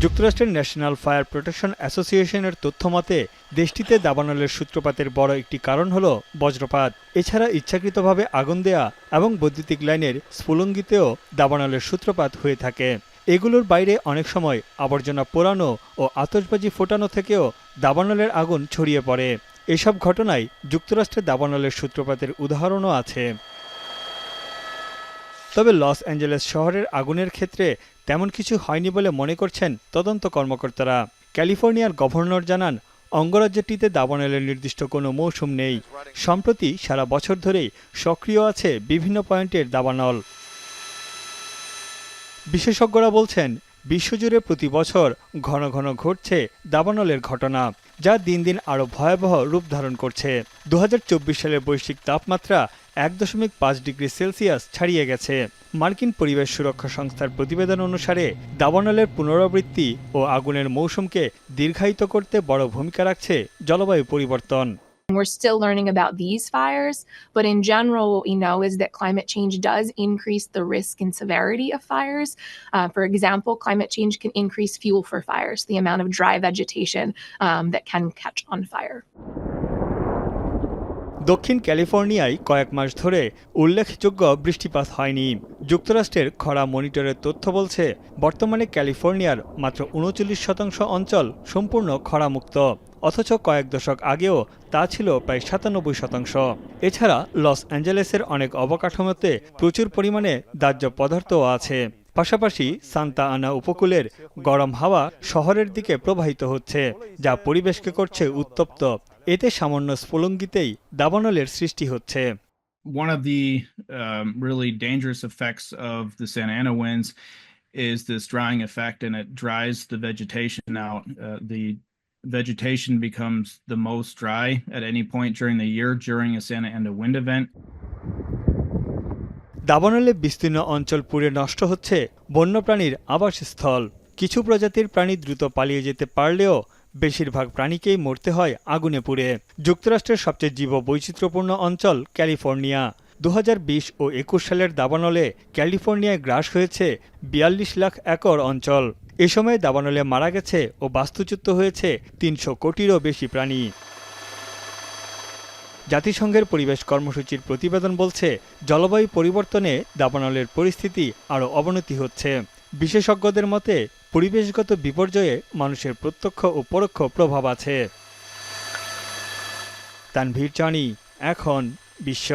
যুক্তরাষ্ট্রের national fire protection অ্যাসোসিয়েশনের তথ্যমতে দেশটিতে দাবানলের সূত্রপাতের বড় একটি কারণ হল বজ্রপাত। এছাড়া ইচ্ছাকৃতভাবে আগুন দেয়া এবং বৈদ্যুতিক লাইনের স্ফুলঙ্গিতেও দাবানলের সূত্রপাত হয়ে থাকে। এগুলোর বাইরে অনেক সময় আবর্জনা পোড়ানো ও আতশবাজি ফোটানো থেকেও দাবানলের আগুন ছড়িয়ে পড়ে। এসব ঘটনায় যুক্তরাষ্ট্রে দাবানলের সূত্রপাতের উদাহরণও আছে। তবে লস অ্যাঞ্জেলেস শহরের আগুনের ক্ষেত্রে তেমন কিছু হয়নি বলে মনে করছেন তদন্ত কর্মকর্তারা। ক্যালিফোর্নিয়ার গভর্নর জানান, অঙ্গরাজ্যটিতে দাবানলের নির্দিষ্ট কোনো মৌসুম নেই। সম্প্রতি সারা বছর ধরেই সক্রিয় আছে বিভিন্ন পয়েন্টের দাবানল। বিশেষজ্ঞরা বলছেন, বিশ্বজুড়ে প্রতি বছর ঘন ঘন ঘটছে দাবানলের ঘটনা, যা দিন দিন আরও ভয়াবহ রূপ ধারণ করছে। 2024 সালের বৈশ্বিক তাপমাত্রা 1.5 ডিগ্রি সেলসিয়াস ছাড়িয়ে গেছে। মার্কিন পরিবেশ সুরক্ষা সংস্থার প্রতিবেদন অনুসারে দাবানলের পুনরাবৃত্তি ও আগুনের মৌসুমকে দীর্ঘায়িত করতে বড় ভূমিকা রাখছে জলবায়ু পরিবর্তন। We're still learning about these fires, but in general, what we know is that climate change does increase the risk and severity of fires. For example, climate change can increase fuel for fires, the amount of dry vegetation that can catch on fire. দক্ষিণ ক্যালিফোর্নিয়ায় কয়েক মাস ধরে উল্লেখযোগ্য বৃষ্টিপাত হয়নি। যুক্তরাষ্ট্রের খরা মনিটরের তথ্য বলছে, বর্তমানে ক্যালিফোর্নিয়ার মাত্র 39% অঞ্চল সম্পূর্ণ খরামুক্ত, অথচ কয়েক দশক আগেও তা ছিল প্রায় 97%। এছাড়া লস অ্যাঞ্জেলেসের অনেক অবকাঠামোতে প্রচুর পরিমাণে দাহ্য পদার্থও আছে। পাশাপাশি সান্তা আনা উপকূলের গরম হাওয়া শহরের দিকে প্রবাহিত হচ্ছে, যা পরিবেশকে করছে উত্তপ্ত। এতে সামান্য স্ফুলঙ্গিতেই দাবানলের সৃষ্টি হচ্ছে। One of the really dangerous effects of the Santa Ana winds is this drying effect, and it dries the vegetation out. The vegetation becomes the most dry at any point during the year during a Santa Ana wind event. দাবানলে বিস্তীর্ণ অঞ্চল পুড়ে নষ্ট হচ্ছে বন্যপ্রাণীর আবাসস্থল। কিছু প্রজাতির প্রাণী দ্রুত পালিয়ে যেতে পারলেও বেশিরভাগ প্রাণীকেই মরতে হয় আগুনে পুড়ে। যুক্তরাষ্ট্রের সবচেয়ে জীববৈচিত্র্যপূর্ণ অঞ্চল ক্যালিফোর্নিয়া। 2020 ও 21 সালের দাবানলে ক্যালিফোর্নিয়ায় গ্রাস হয়েছে 42 লাখ একর অঞ্চল। এ সময় দাবানলে মারা গেছে ও বাস্তুচ্যুত হয়েছে 300 কোটিরও বেশি প্রাণী। জাতিসংঘের পরিবেশ কর্মসূচির প্রতিবেদন বলছে, জলবায়ু পরিবর্তনে দাবানলের পরিস্থিতি আরও অবনতি হচ্ছে। বিশেষজ্ঞদের মতে, পরিবেশগত বিপর্যয়ে মানুষের প্রত্যক্ষ ও পরোক্ষ প্রভাব আছে। তানভীর চানি, এখন বিশ্ব।